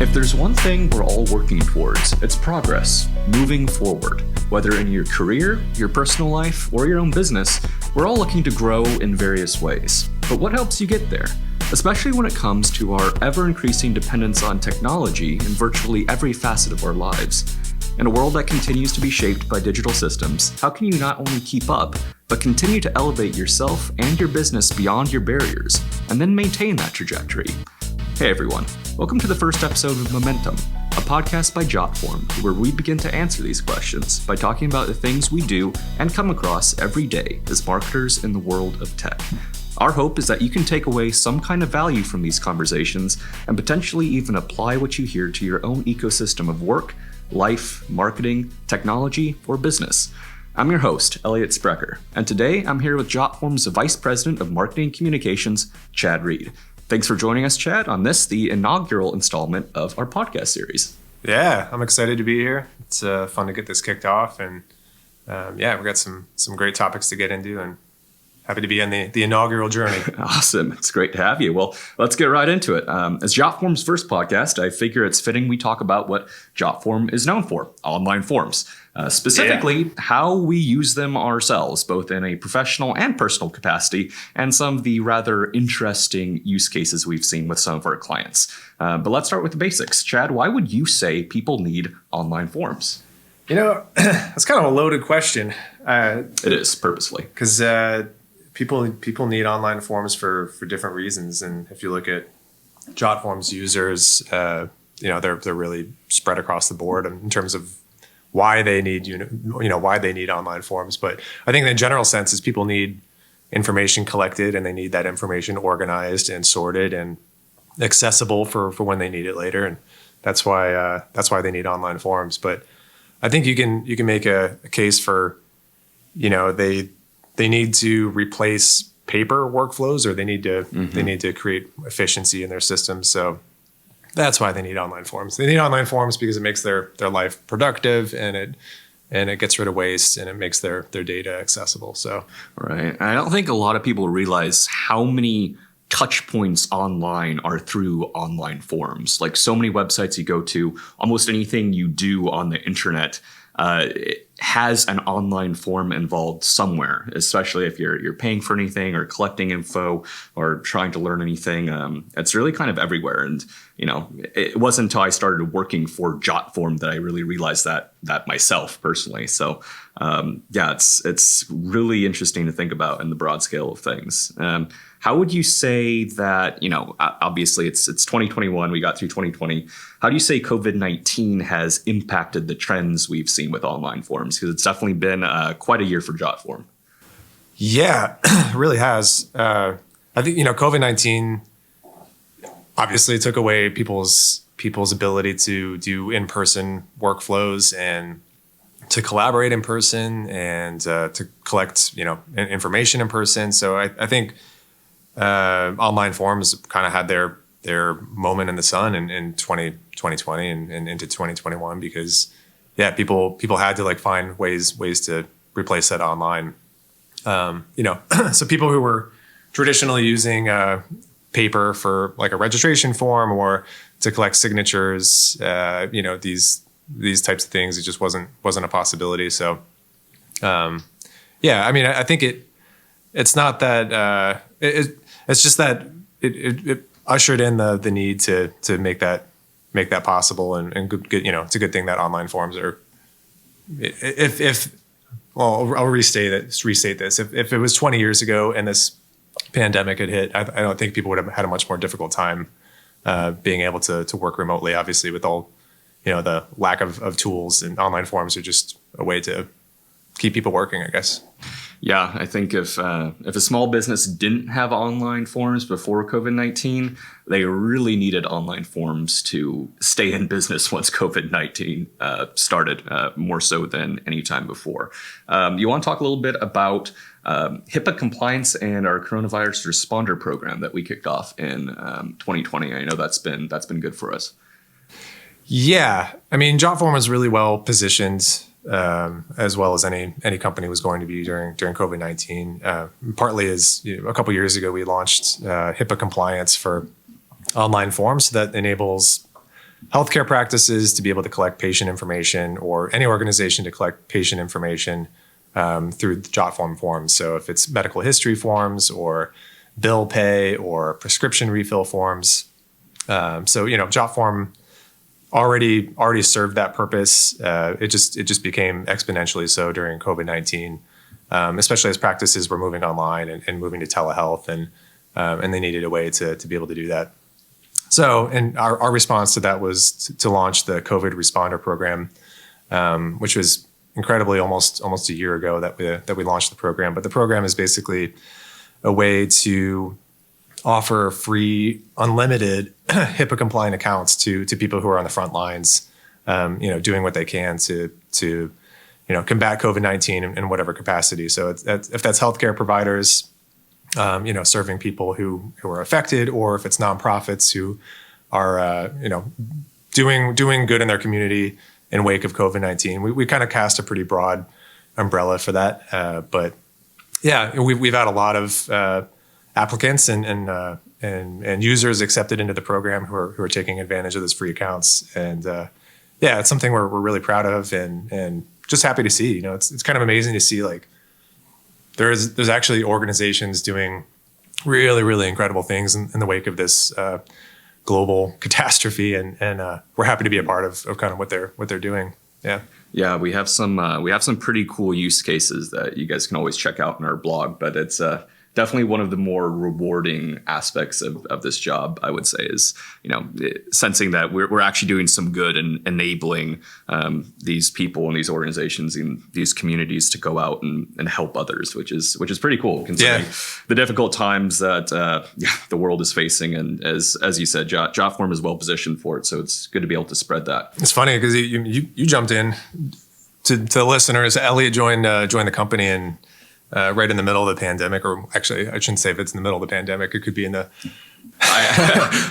If there's one thing we're all working towards, it's progress, moving forward. Whether in your career, your personal life, or your own business, we're all looking to grow in various ways. But what helps you get there? Especially when it comes to our ever-increasing dependence on technology in virtually every facet of our lives. In a world that continues to be shaped by digital systems, how can you not only keep up, but continue to elevate yourself and your business beyond your barriers, and then maintain that trajectory? Hey everyone, welcome to the first episode of Momentum, a podcast by Jotform, where we begin to answer these questions by talking about the things we do and come across every day as marketers in the world of tech. Our hope is that you can take away some kind of value from these conversations and potentially even apply what you hear to your own ecosystem of work, life, marketing, technology, or business. I'm your host, Elliot Sprecher, and today I'm here with Jotform's Vice President of Marketing Communications, Chad Reed. Thanks for joining us, Chad, on this, the inaugural installment of our podcast series. Yeah, I'm excited to be here. It's fun to get this kicked off, and we've got some great topics to get into, and happy to be on the inaugural journey. Awesome. It's great to have you. Well, let's get right into it. As Jotform's first podcast, I figure it's fitting we talk about what Jotform is known for, online forms. Specifically, how we use them ourselves, both in a professional and personal capacity, and some of the rather interesting use cases we've seen with some of our clients. But let's start with the basics. Chad, why would you say people need online forms? You know, that's kind of a loaded question. It is, purposely. Because people need online forms for different reasons. And if you look at Jotform's users, they're really spread across the board in terms of why they need why they need online forms. But I think in the general sense is people need information collected, and they need that information organized and sorted and accessible for when they need it later. And that's why they need online forms. But I think you can make a case for, they need to replace paper workflows, or they need to create efficiency in their systems. So that's why they need online forms. They need online forms because it makes their life productive, and it gets rid of waste, and it makes their data accessible. So right. I don't think a lot of people realize how many touch points online are through online forms. Like so many websites you go to, almost anything you do on the internet it has an online form involved somewhere, especially if you're paying for anything or collecting info or trying to learn anything. It's really kind of everywhere. And, it wasn't until I started working for Jotform that I really realized that myself personally. So, it's really interesting to think about in the broad scale of things. How would you say that, obviously it's 2021, we got through 2020. How do you say COVID-19 has impacted the trends we've seen with online forms? Because it's definitely been quite a year for Jotform. Yeah, it really has. I think, COVID-19 obviously took away people's ability to do in-person workflows and to collaborate in person and to collect, information in person. So I think online forms kind of had their moment in the sun in 2020 and into 2021 because people had to find ways to replace that online. So people who were traditionally using paper for like a registration form or to collect signatures, these types of things, it just wasn't a possibility. So I think it's not that it's just that it ushered in the need to make that possible, and good, it's a good thing that online forms are. I'll restate this. If it was 20 years ago and this pandemic had hit, I don't think people would have had a much more difficult time being able to work remotely. Obviously, with all the lack of tools, and online forms are just a way to keep people working, I guess. Yeah, I think if a small business didn't have online forms before COVID-19, they really needed online forms to stay in business once COVID-19 started, more so than any time before. You want to talk a little bit about HIPAA compliance and our coronavirus responder program that we kicked off in 2020. I know that's been good for us. Yeah, I mean, Jotform is really well positioned as well as any company was going to be during COVID-19. Partly as a couple years ago, we launched HIPAA compliance for online forms that enables healthcare practices to be able to collect patient information, or any organization to collect patient information through Jotform forms. So if it's medical history forms or bill pay or prescription refill forms. So, Jotform already served that purpose. It just became exponentially so during COVID-19, especially as practices were moving online and moving to telehealth, and they needed a way to be able to do that. So, and our response to that was to launch the COVID Responder Program, which was incredibly almost a year ago that we launched the program. But the program is basically a way to offer free, unlimited HIPAA compliant accounts to people who are on the front lines, doing what they can to combat COVID-19 in whatever capacity. So if that's healthcare providers, serving people who are affected, or if it's nonprofits who are, doing good in their community in wake of COVID-19. We kind of cast a pretty broad umbrella for that. But yeah, we've had a lot of applicants and users accepted into the program who are taking advantage of those free accounts. And it's something we're really proud of and just happy to see. It's kind of amazing to see, like, there's actually organizations doing really, really incredible things in the wake of this global catastrophe, and we're happy to be a part of kind of what they're doing. Yeah. Yeah, we have some pretty cool use cases that you guys can always check out in our blog, but it's definitely one of the more rewarding aspects of this job, I would say, is, sensing that we're actually doing some good and enabling these people and these organizations in these communities to go out and help others, which is pretty cool, considering the difficult times that the world is facing. And as you said, Jotform is well positioned for it, so it's good to be able to spread that. It's funny because you jumped in to the listeners. Elliot joined the company and. Right in the middle of the pandemic, or actually, I shouldn't say if it's in the middle of the pandemic. It could be in the.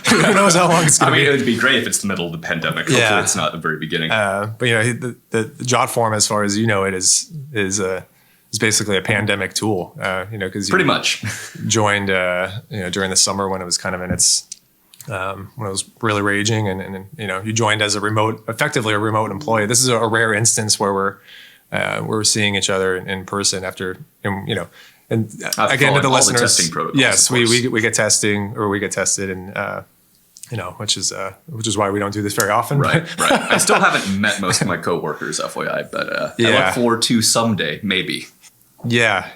Who knows how long it's going to be? It would be great if it's the middle of the pandemic. Hopefully, it's not the very beginning. But the Jotform, as far as you know, it is basically a pandemic tool. Because pretty much joined during the summer when it was kind of in its when it was really raging, and you joined as effectively a remote employee. This is a rare instance where we're seeing each other in person after, and again, to the listeners, yes, we get testing, or we get tested, and which is why we don't do this very often. Right. I still haven't met most of my coworkers, FYI, but I look forward to someday, maybe. Yeah.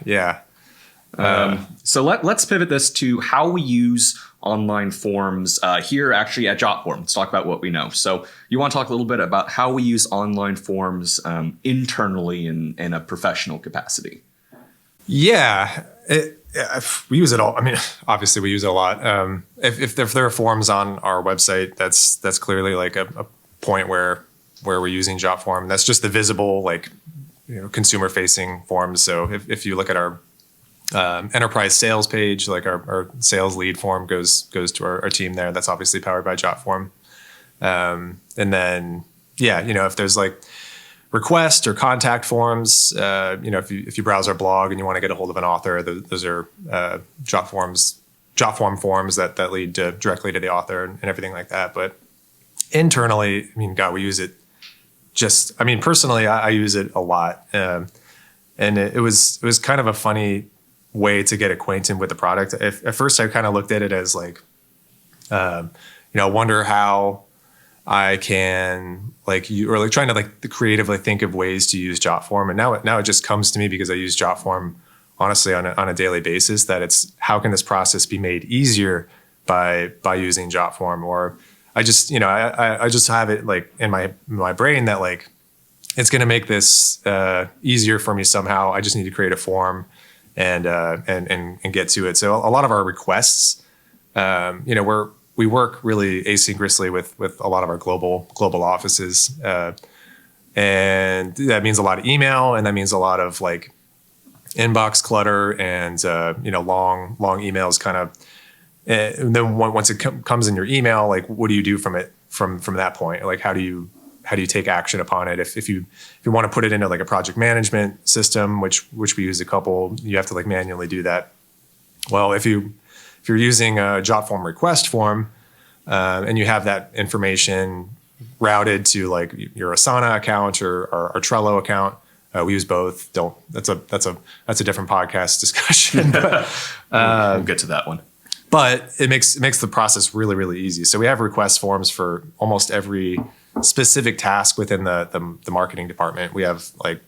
So let's pivot this to how we use online forms here actually at Jotform. Let's talk about what we know. So you want to talk a little bit about how we use online forms internally in a professional capacity? Yeah, we use it all. I mean, obviously we use it a lot. If there are forms on our website, that's clearly like a point where we're using Jotform. That's just the visible, consumer facing forms. So if you look at our enterprise sales page, like our sales lead form goes to our team there. That's obviously powered by Jotform. And then, if there's like request or contact forms, if you browse our blog and you want to get a hold of an author, those are Jotform forms that lead directly to the author and everything like that. But internally, we use it personally, I use it a lot. And it was kind of a funny way to get acquainted with the product. At first, I kind of looked at it as wonder how I can trying to creatively think of ways to use Jotform. And now it just comes to me because I use Jotform honestly on a daily basis, that it's how can this process be made easier by using Jotform. Or I just have it in my brain that it's going to make this easier for me somehow. I just need to create a form and get to it. So a lot of our requests, we work really asynchronously with a lot of our global offices, and that means a lot of email, and that means a lot of inbox clutter and long emails. Kind of, and then once it comes in your email, what do you do from it from that point? How do you take action upon it? If you want to put it into a project management system, which we use a couple, you have to manually do that. Well, if you're using a Jotform request form, and you have that information routed to like your Asana account or Trello account. We use both. That's a different podcast discussion. But, we'll get to that one. But it makes the process really, really easy. So we have request forms for almost every specific task within the marketing department. We have like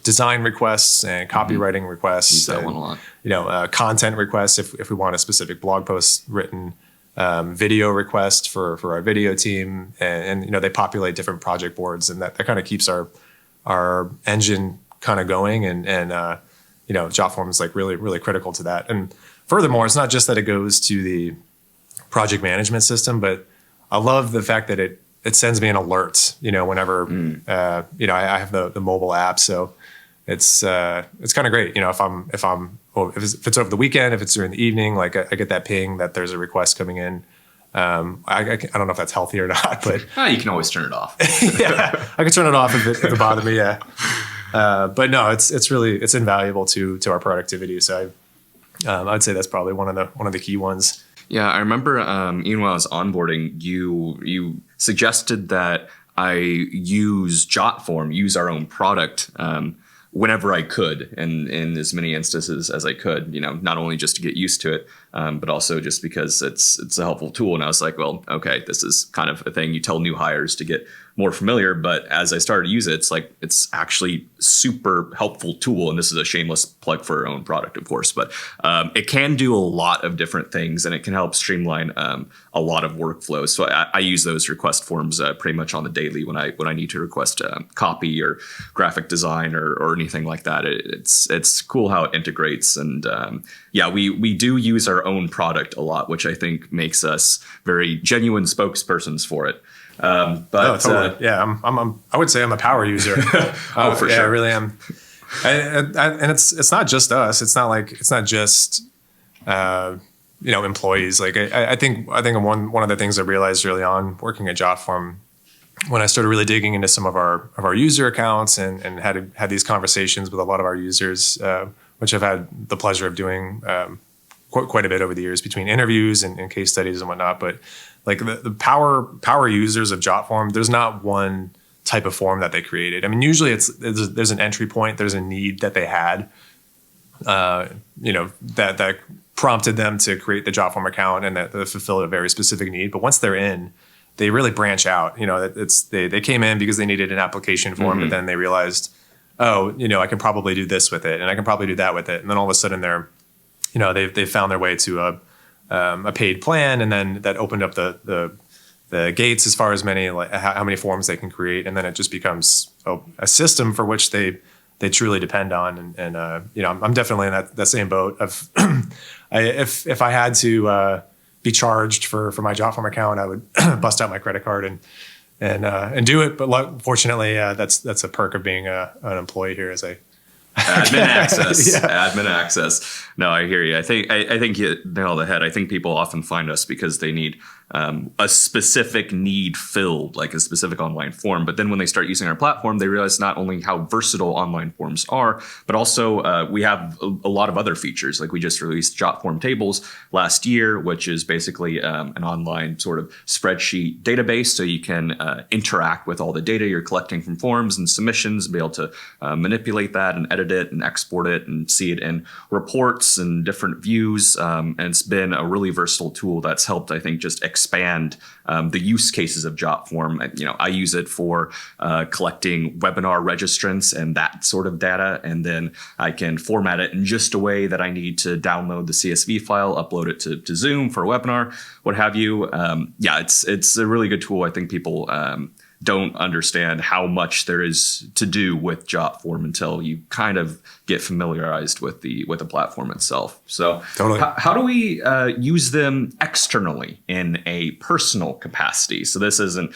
design requests and copywriting requests. Use that and, one a lot. Content requests if we want a specific blog post written, video request for our video team, and they populate different project boards, and that kind of keeps our engine kind of going, and Jotform is like really, really critical to that. And furthermore, it's not just that it goes to the project management system, but I love the fact that it sends me an alert, whenever, I have the mobile app. So it's kind of great. If it's over the weekend, if it's during the evening, like I get that ping that there's a request coming in. I don't know if that's healthy or not, but you can always turn it off. Yeah, I can turn it off if it bothers me. Yeah. But no, it's invaluable to our productivity. So I'd say that's probably one of the key ones. Yeah, I remember even when I was onboarding, you suggested that I use Jotform, use our own product whenever I could, and in as many instances as I could. Not only just to get used to it, but also just because it's a helpful tool. And I was like, well, okay, this is kind of a thing you tell new hires to get more familiar. But as I started to use it, it's actually super helpful tool. And this is a shameless plug for our own product, of course, but it can do a lot of different things, and it can help streamline a lot of workflows. So I use those request forms pretty much on the daily when I need to request copy or graphic design or anything like that. It's cool how it integrates. And we do use our own product a lot, which I think makes us very genuine spokespersons for it. But totally. I would say I'm a power user. For sure. I really am. And it's not just us. It's not just employees. Like I think one of the things I realized early on working at Jotform, when I started really digging into some of our user accounts and had these conversations with a lot of our users, which I've had the pleasure of doing quite a bit over the years between interviews and case studies and whatnot. But like the power users of Jotform, there's not one type of form that they created. I mean, usually there's an entry point, there's a need that they had, that prompted them to create the Jotform account and that fulfill a very specific need. But once they're in, they really branch out. They came in because they needed an application form, but then they realized, I can probably do this with it, and I can probably do that with it, and then all of a sudden they've found their way to a paid plan, and then that opened up the gates as far as how many forms they can create, and then it just becomes a system for which they truly depend on. And I'm definitely in that same boat of if I had to be charged for my Jotform account, I would bust out my credit card and do it. But fortunately, that's a perk of being an employee here, as I admin access. Admin access. No, I hear you. I think you nailed the head. I think people often find us because they need a specific need filled, like a specific online form. But then when they start using our platform, they realize not only how versatile online forms are, but also we have a lot of other features. Like we just released Jotform Tables last year, which is basically an online sort of spreadsheet database. So you can interact with all the data you're collecting from forms and submissions, be able to manipulate that and edit it and export it and see it in reports and different views. And it's been a really versatile tool that's helped, I think, just expand the use cases of Jotform. I use it for collecting webinar registrants and that sort of data, and then I can format it in just a way that I need to download the CSV file, upload it to Zoom for a webinar, what have you. It's a really good tool. I think people don't understand how much there is to do with Jotform until you kind of get familiarized with the platform itself. So totally. How do we use them externally in a personal capacity? So this isn't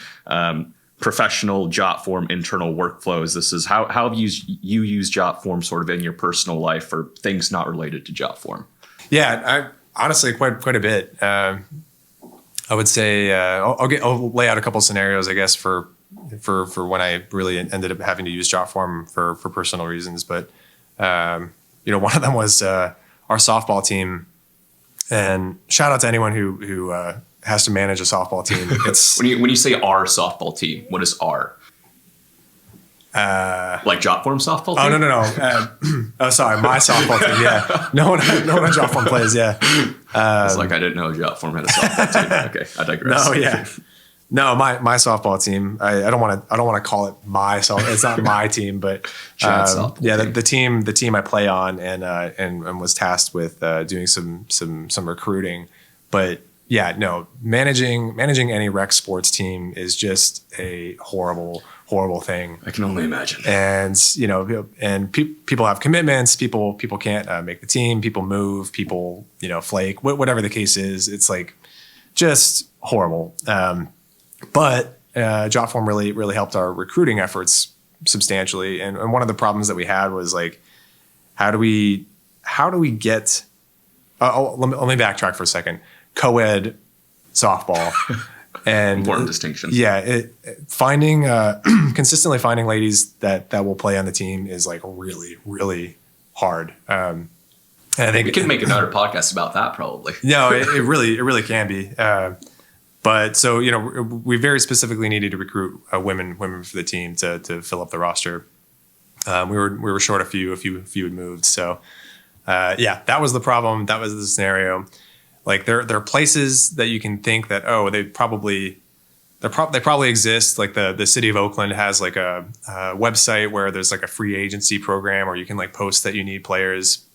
professional Jotform internal workflows. This is how have you use Jotform sort of in your personal life for things not related to Jotform? Yeah, honestly, quite a bit. I would say I'll lay out a couple scenarios, I guess, for when I really ended up having to use Jotform for personal reasons. But one of them was our softball team. And shout out to anyone who has to manage a softball team. It's when you say our softball team, what is our? Like Jotform softball team? Oh, no. Oh, sorry. My softball team. Yeah. No one on Jotform plays. Yeah. It's like, I didn't know Jotform had a softball team. Okay. I digress. No. Yeah. No, my softball team. I don't want to call it my softball. It's not my team, but the team I play on and was tasked with doing some recruiting. But yeah, no, managing any rec sports team is just a horrible thing. I can only imagine. And people have commitments. People can't make the team. People move. People flake. Whatever the case is, it's like just horrible. But Jotform really helped our recruiting efforts substantially. And one of the problems that we had was like, how do we get? Let me backtrack for a second. Co-ed softball and important distinction. Yeah, consistently finding ladies that will play on the team is like really hard. And I think we could make another podcast about that probably. No, it really can be. But so we very specifically needed to recruit women for the team to fill up the roster. We were short a few had moved. So that was the problem. That was the scenario. Like there are places that you can think that they probably exist. Like the city of Oakland has like a website where there's like a free agency program, or you can like post that you need players.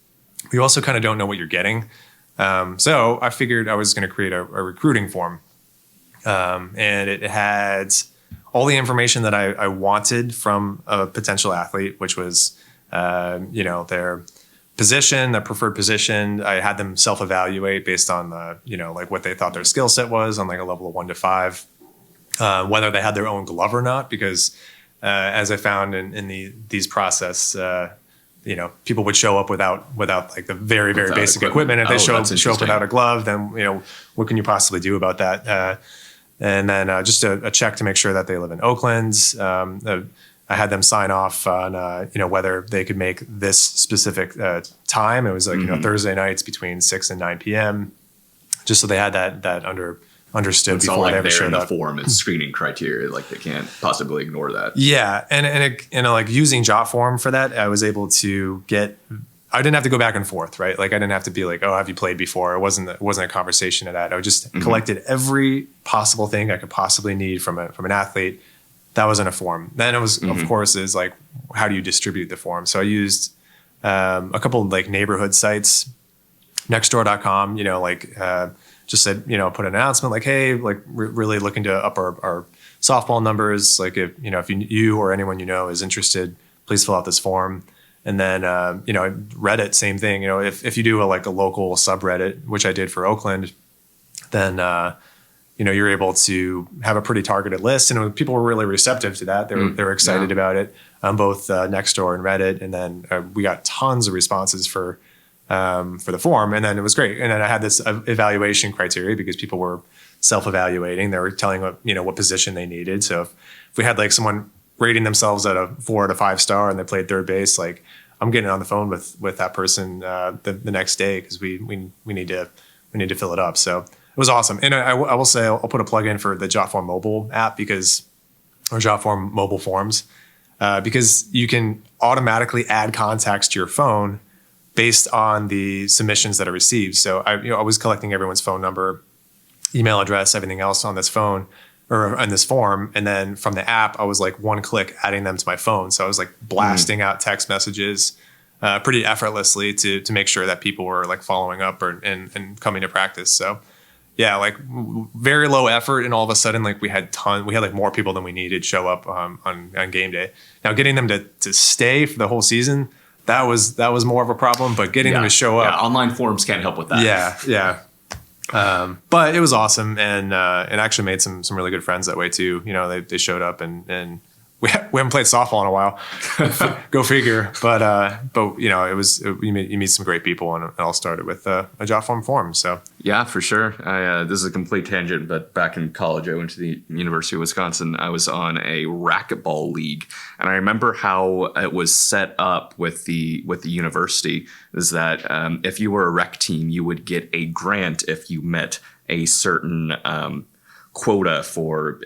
You also kind of don't know what you're getting. So I figured I was going to create a recruiting form. And it had all the information that I wanted from a potential athlete, which was, their position, their preferred position. I had them self-evaluate based on like what they thought their skill set was on like a level of 1 to 5, whether they had their own glove or not, because as I found in these process, people would show up without like the very basic equipment. If they show up without a glove, then what can you possibly do about that? And then just a check to make sure that they live in Oakland. I had them sign off on whether they could make this specific time. It was like Thursday nights between 6 and 9 p.m. Just so they had that understood it's before like they ever showed in the up. Form, it's screening criteria. Like they can't possibly ignore that. Yeah, and like using Jotform for that, I was able to get. I didn't have to go back and forth, right? Like I didn't have to be like, oh, have you played before? It wasn't a conversation of that. I just collected every possible thing I could possibly need from an athlete. That was in a form. Then it was, of course, is like, how do you distribute the form? So I used a couple of like neighborhood sites, nextdoor.com, just said, put an announcement like, hey, like really looking to up our softball numbers. Like if you or anyone is interested, please fill out this form. And then, Reddit, same thing. If you do a local subreddit, which I did for Oakland, then, you're able to have a pretty targeted list. And people were really receptive to that. They were excited about it on both Nextdoor and Reddit. And then we got tons of responses for the form. And then it was great. And then I had this evaluation criteria because people were self-evaluating. They were telling what position they needed. So if we had like someone rating themselves at a 4 out of 5 star and they played third base, like I'm getting on the phone with that person the next day because we need to fill it up. So it was awesome. And I will say I'll put a plug in for the Jotform mobile app or Jotform mobile forms because you can automatically add contacts to your phone based on the submissions that are received. So I was collecting everyone's phone number, email address, everything else on this phone or on this form. And then from the app, I was like one click adding them to my phone. So I was like blasting out text messages pretty effortlessly to make sure that people were like following up and coming to practice. So yeah, like very low effort. And all of a sudden, like we had like more people than we needed show up on game day. Now getting them to stay for the whole season, that was more of a problem, but getting them to show up. Yeah, online forums can't help with that. Yeah. But it was awesome, and it actually made some really good friends that way too. They showed up, and we haven't played softball in a while. Go figure. But you meet some great people, and it all started with a Jotform form. So yeah, for sure. This is a complete tangent, but back in college, I went to the University of Wisconsin. I was on a racquetball league, and I remember how it was set up with the university is that if you were a rec team, you would get a grant if you met a certain quota for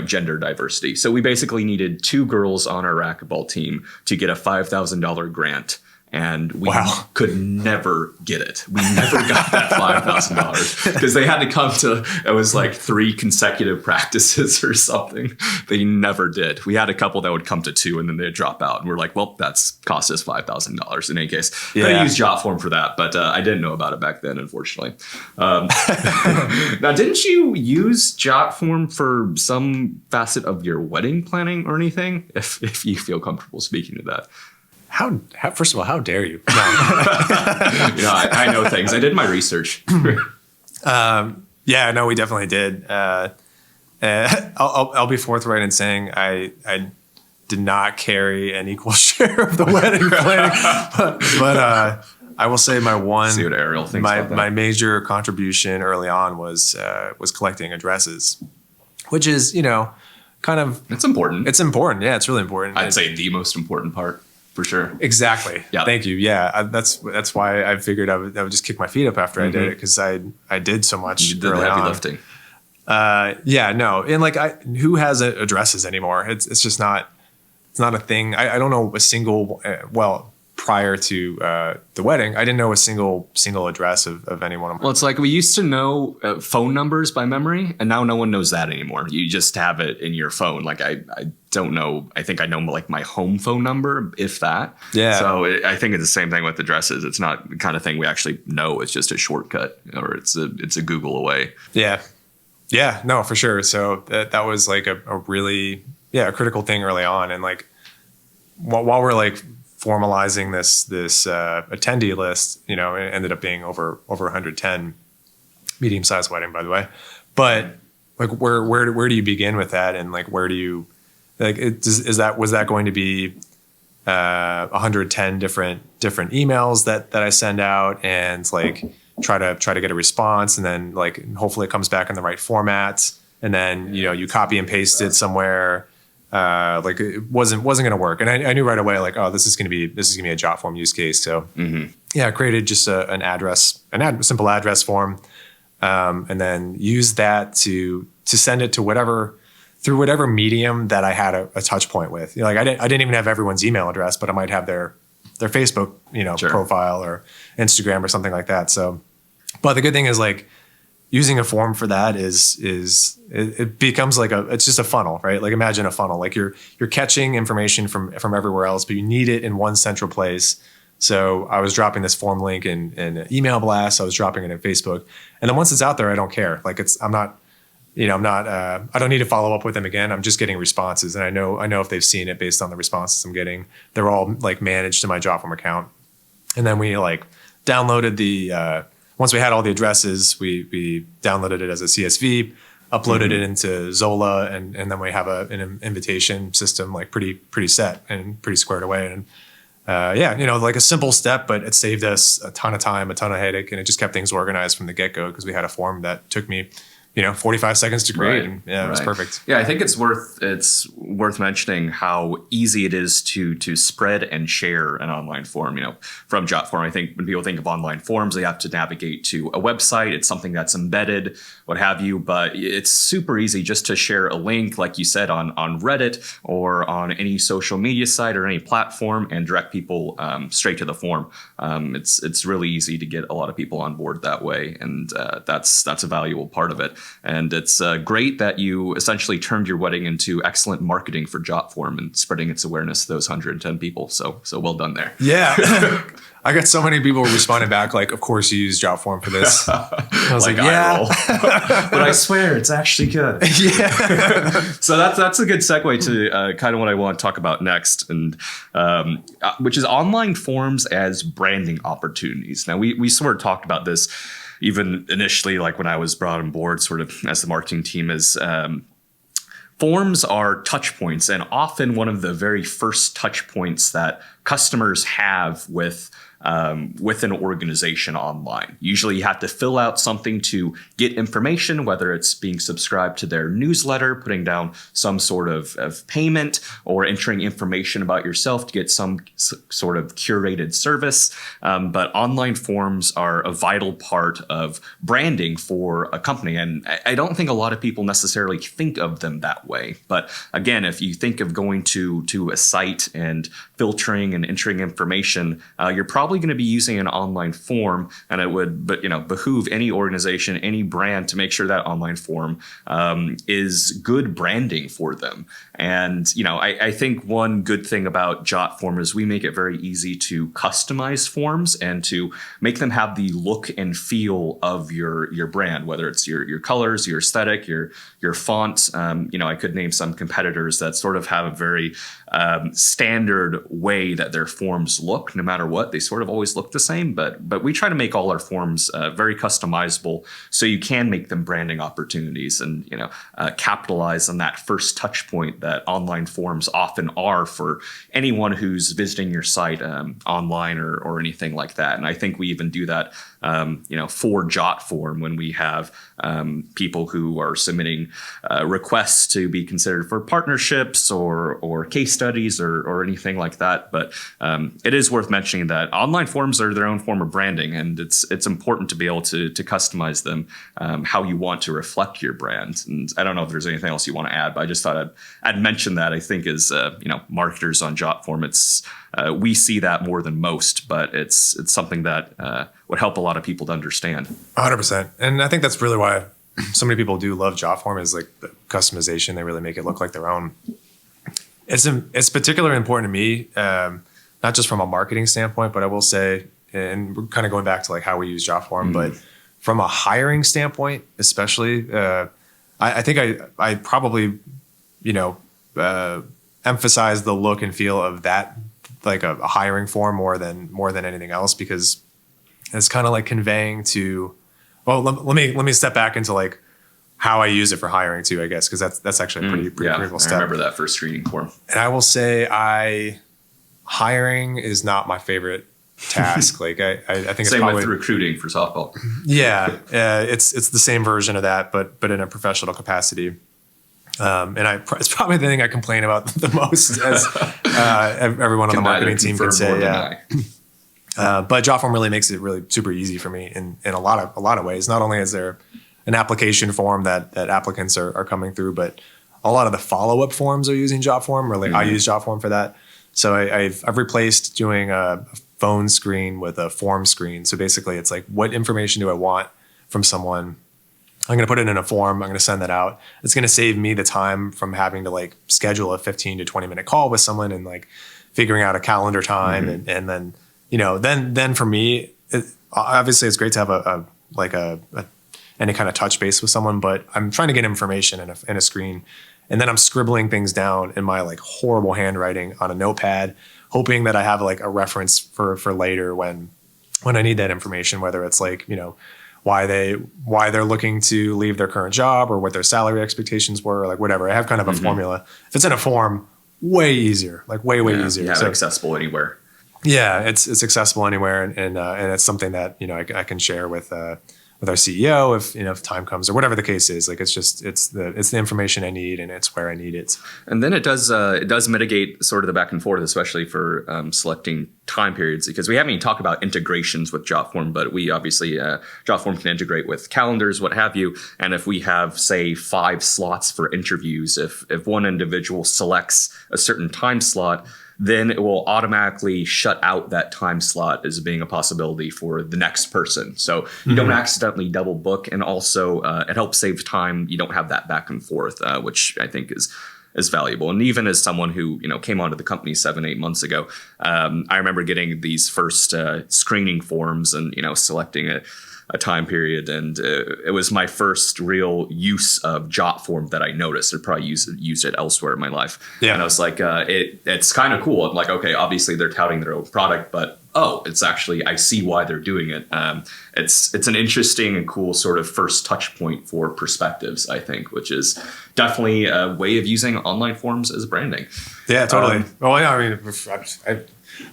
gender diversity. So we basically needed 2 girls on our racquetball team to get a $5,000 grant. And we could never get it. We never got that $5,000 because they had to come to, it was like 3 consecutive practices or something. They never did. We had a couple that would come to 2 and then they'd drop out. And we're like, well, that's cost us $5,000 in any case. Yeah. I used Jotform for that, but I didn't know about it back then, unfortunately. Now, didn't you use Jotform for some facet of your wedding planning or anything? If you feel comfortable speaking to that. How first of all, how dare you? No. I know things. I did my research. Yeah, no, we definitely did. I'll be forthright in saying I did not carry an equal share of the wedding planning, but I will say see what Ariel thinks about that. My major contribution early on was collecting addresses, which is kind of it's important. It's important. Yeah, it's really important. I'd say the most important part. For sure. Exactly. Yeah. Thank you. Yeah. That's why I figured I would just kick my feet up after I did it because I did so much. You did the heavy lifting. Yeah. No. And who has addresses anymore? It's just not. It's not a thing. I don't know a single. Prior to the wedding, I didn't know a single address of anyone. Well, it's like we used to know phone numbers by memory, and now no one knows that anymore. You just have it in your phone. Like I don't know. I think I know like my home phone number, if that. Yeah. So I think it's the same thing with addresses. It's not the kind of thing we actually know. It's just a shortcut, or it's a Google away. Yeah. Yeah. No, for sure. So that was like a really a critical thing early on, and like while we're like formalizing this attendee list, it ended up being over 110, medium-sized wedding, by the way. But like, where do you begin with that, and like, where do you like? Was that going to be 110 different emails that I send out, and like try to get a response, and then like hopefully it comes back in the right format, and then you copy and paste it somewhere. Like it wasn't going to work, and I knew right away like, oh, this is going to be a Jotform use case. So I created just a simple address form, and then used that to send it to through whatever medium that I had a touch point with. Like I didn't even have everyone's email address, but I might have their Facebook Sure. profile or Instagram or something like that. So, but the good thing is like, using a form for that it becomes like it's just a funnel, right? Like imagine a funnel, like you're catching information from everywhere else, but you need it in one central place. So I was dropping this form link in an email blast. I was dropping it in Facebook, and then once it's out there, I don't care. Like I don't need to follow up with them again. I'm just getting responses, and I know if they've seen it based on the responses I'm getting. They're all like managed to my Jotform account, and then we like downloaded the. Once we had all the addresses, we downloaded it as a CSV, uploaded it into Zola, and then we have an invitation system like pretty set and pretty squared away. And like a simple step, but it saved us a ton of time, a ton of headache, and it just kept things organized from the get-go because we had a form that took me 45 seconds to create. Right. And it was perfect. Yeah, I think it's worth mentioning how easy it is to spread and share an online form. From Jotform, I think when people think of online forms, they have to navigate to a website. It's something that's embedded, what have you. But it's super easy just to share a link, like you said, on Reddit or on any social media site or any platform, and direct people straight to the form. It's really easy to get a lot of people on board that way, and that's a valuable part of it. And it's great that you essentially turned your wedding into excellent marketing for Jotform and spreading its awareness to those 110 people. So well done there. Yeah. I got so many people responding back like, of course you use Jotform for this. I was like yeah. But I swear it's actually good. Yeah. So that's a good segue to kind of what I want to talk about next, and which is online forms as branding opportunities. Now, we sort of talked about this even initially, like when I was brought on board sort of as the marketing team, is forms are touch points, and often one of the very first touch points that customers have with with an organization online. Usually you have to fill out something to get information, whether it's being subscribed to their newsletter, putting down some sort of payment, or entering information about yourself to get some sort of curated service. But online forms are a vital part of branding for a company. And I don't think a lot of people necessarily think of them that way. But again, if you think of going to a site and filtering and entering information, you're probably going to be using an online form, and it would behoove any organization, any brand to make sure that online form is good branding for them. And I think one good thing about Jotform is we make it very easy to customize forms and to make them have the look and feel of your brand, whether it's your colors, your aesthetic, your font. I could name some competitors that sort of have a very standard way that their forms look. No matter what, they sort of always look the same, but we try to make all our forms very customizable, so you can make them branding opportunities and capitalize on that first touch point that online forms often are for anyone who's visiting your site online or anything like that. And I think we even do that for Jotform when we have people who are submitting requests to be considered for partnerships or case studies or anything like that. But it is worth mentioning that online forms are their own form of branding, and it's important to be able to customize them how you want to reflect your brand. And I don't know if there's anything else you want to add, but I just thought I'd mention that. I think as marketers on Jotform, it's we see that more than most, but it's something that would help a lot of people to understand. 100%. And I think that's really why so many people do love Jotform, is like the customization. They really make it look like their own. It's particularly important to me, not just from a marketing standpoint, but I will say, and we're kind of going back to like how we use Jotform, but from a hiring standpoint, especially, I think I probably, emphasize the look and feel of that, like a hiring form more than anything else, because it's kind of like conveying to, well, let me step back into like how I use it for hiring too, I guess, because that's actually a pretty critical step. I remember that first screening form. And I will say hiring is not my favorite task. Like I think it's same probably with recruiting for softball. Yeah, it's the same version of that, but in a professional capacity. And it's probably the thing I complain about the most, as everyone on the marketing team can say. Yeah. But Jotform really makes it really super easy for me in a lot of ways. Not only is there an application form that applicants are coming through, but a lot of the follow-up forms are using Jotform. Really, I use Jotform for that. So I've replaced doing a phone screen with a form screen. So basically, it's like, what information do I want from someone? I'm going to put it in a form. I'm going to send that out. It's going to save me the time from having to like schedule a 15 to 20 minute call with someone and like figuring out a calendar time. And then, then for me, obviously it's great to have any kind of touch base with someone, but I'm trying to get information in a screen. And then I'm scribbling things down in my like horrible handwriting on a notepad, hoping that I have like a reference for later when I need that information, whether it's like, why they're looking to leave their current job or what their salary expectations were, or like whatever. I have kind of a formula. If it's in a form, way easier, like way easier. Yeah, so accessible anywhere. Yeah, it's accessible anywhere, and it's something that I can share with our CEO if time comes or whatever the case is. Like it's the information I need and it's where I need it. And then it does mitigate sort of the back and forth, especially for selecting time periods, because we haven't even talked about integrations with Jotform, but we obviously Jotform can integrate with calendars, what have you. And if we have, say, 5 slots for interviews, if one individual selects a certain time slot, then it will automatically shut out that time slot as being a possibility for the next person. So you don't accidentally double book. And also it helps save time. You don't have that back and forth, which I think is valuable. And even as someone who, came onto the company 7-8 months ago, I remember getting these first screening forms and, selecting a time period. And it was my first real use of Jotform that I noticed. I'd probably used it elsewhere in my life. Yeah. And I was like, it's kind of cool. I'm like, okay, obviously they're touting their own product, but it's actually, I see why they're doing it. It's an interesting and cool sort of first touch point for perspectives, I think, which is definitely a way of using online forms as branding. Yeah, totally. Well, yeah, I mean,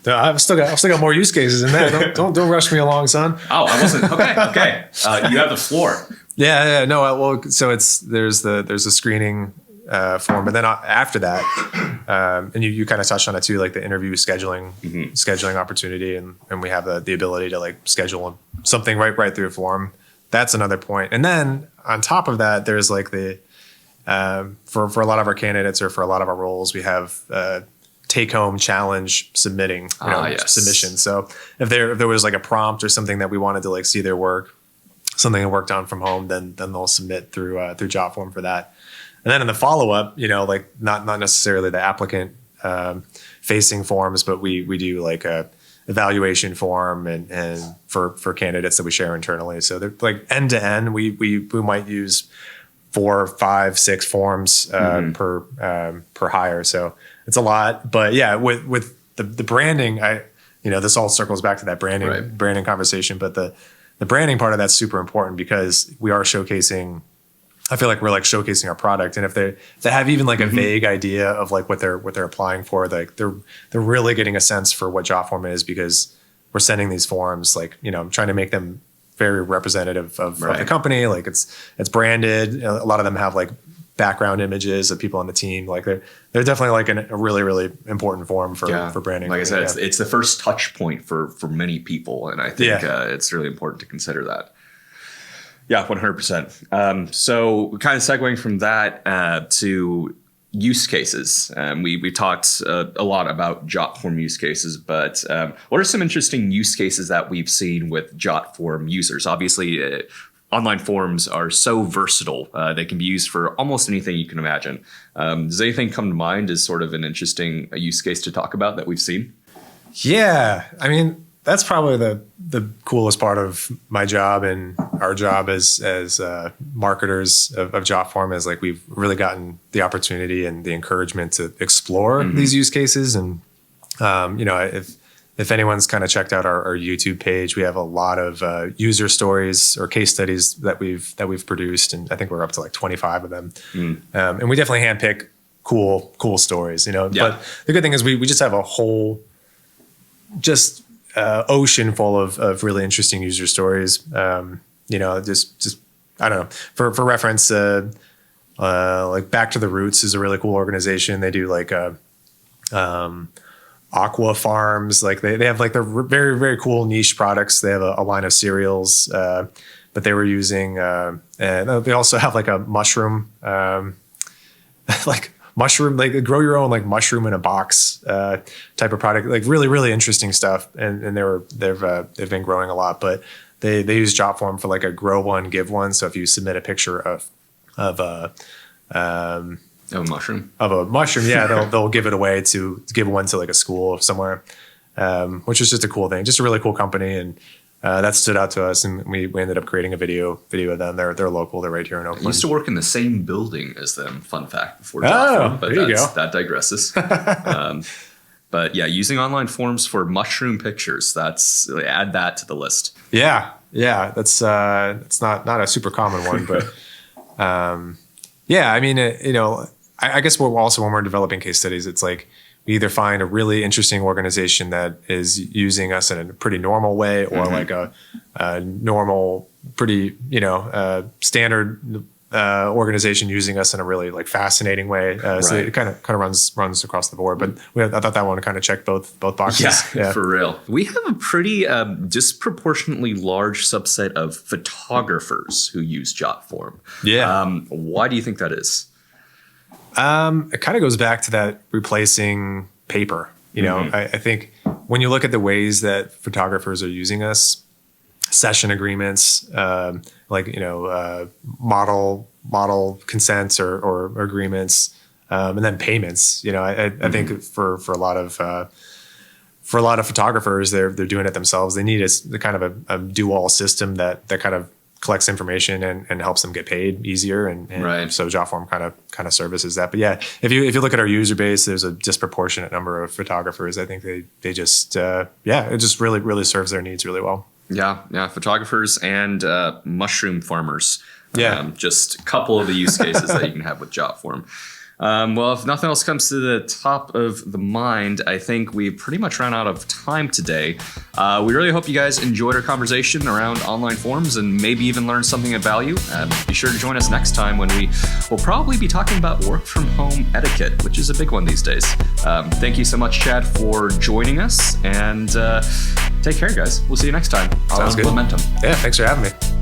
I've still got more use cases in that. Don't rush me along, son. Oh, I wasn't. Okay. You have the floor. Yeah. No. Well, so there's a screening form, but then after that, and you kind of touched on it too, like the interview scheduling opportunity, and we have the ability to like schedule something right through a form. That's another point. And then on top of that, there's like the for a lot of our candidates or for a lot of our roles, we have take home challenge submitting submission. So if there was like a prompt or something that we wanted to like see their work, something that worked on from home, then they'll submit through Jotform for that. And then in the follow up, like not necessarily the applicant facing forms, but we do like a evaluation form and for candidates that we share internally. So they're like end to end. We might use 4, 5, 6 forms per hire. So it's a lot, but yeah, with the branding, this all circles back to that branding conversation. But the branding part of that's super important because we are showcasing. I feel like we're like showcasing our product, and if they have even like a vague idea of like what they're applying for, like they're really getting a sense for what Jotform is because we're sending these forms, like trying to make them very representative of the company. Like it's branded. A lot of them have like background images of people on the team. Like they're definitely like a really, really important form for branding. Like I said, it's the first touch point for many people. And I think it's really important to consider that. Yeah, 100%. So kind of segueing from that to use cases. We talked a lot about Jotform use cases, but what are some interesting use cases that we've seen with Jotform users? Obviously, online forms are so versatile. They can be used for almost anything you can imagine. Does anything come to mind as sort of an interesting use case to talk about that we've seen? Yeah, I mean, that's probably the coolest part of my job and our job as marketers of Jotform is like we've really gotten the opportunity and the encouragement to explore these use cases. And if anyone's kind of checked out our YouTube page, we have a lot of user stories or case studies that we've produced, and I think we're up to like 25 of them. And we definitely handpick cool stories, But the good thing is we just have a whole ocean full of really interesting user stories. Just I don't know. For reference, like Back to the Roots is a really cool organization. They do like aqua farms. Like they have like they're very, very cool niche products. They have a line of cereals, but they were using and they also have like a mushroom mushroom, like grow your own like mushroom in a box type of product, like really, really interesting stuff. And they've been growing a lot, but they use Jotform for like a grow one, give one. So if you submit a picture of a mushroom, they'll give it away to give one to like a school somewhere, which is just a cool thing, just a really cool company. And that stood out to us, and we ended up creating a video of them. They're local. They're right here in Oakland. I used to work in the same building as them. Fun fact before Jotform, but that digresses. But yeah, using online forms for mushroom pictures. Add that to the list. Yeah. That's it's not a super common one, but I mean, I guess we're also when we're developing case studies, it's like we either find a really interesting organization that is using us in a pretty normal way, or like a normal, pretty standard organization using us in a really like fascinating way. So it kind of runs across the board. But I thought that one kind of checked both boxes. Yeah, for real. We have a pretty disproportionately large subset of photographers who use Jotform. Yeah. Why do you think that is? It kind of goes back to that replacing paper. I think when you look at the ways that photographers are using us, session agreements, model consents or agreements, and then payments. I think for a lot of photographers, they're doing it themselves. They need a kind of a do-all system that kind of collects information and helps them get paid easier. And so Jotform kind of services that. But yeah, if you look at our user base, there's a disproportionate number of photographers. I think they just it just really, really serves their needs really well. Yeah. Photographers and mushroom farmers. Just a couple of the use cases that you can have with Jotform. Well, if nothing else comes to the top of the mind, I think we pretty much ran out of time today. We really hope you guys enjoyed our conversation around online forums and maybe even learned something of value. Be sure to join us next time when we will probably be talking about work from home etiquette, which is a big one these days. Thank you so much, Chad, for joining us, and take care, guys. We'll see you next time. Sounds good. Momentum. Yeah, thanks for having me.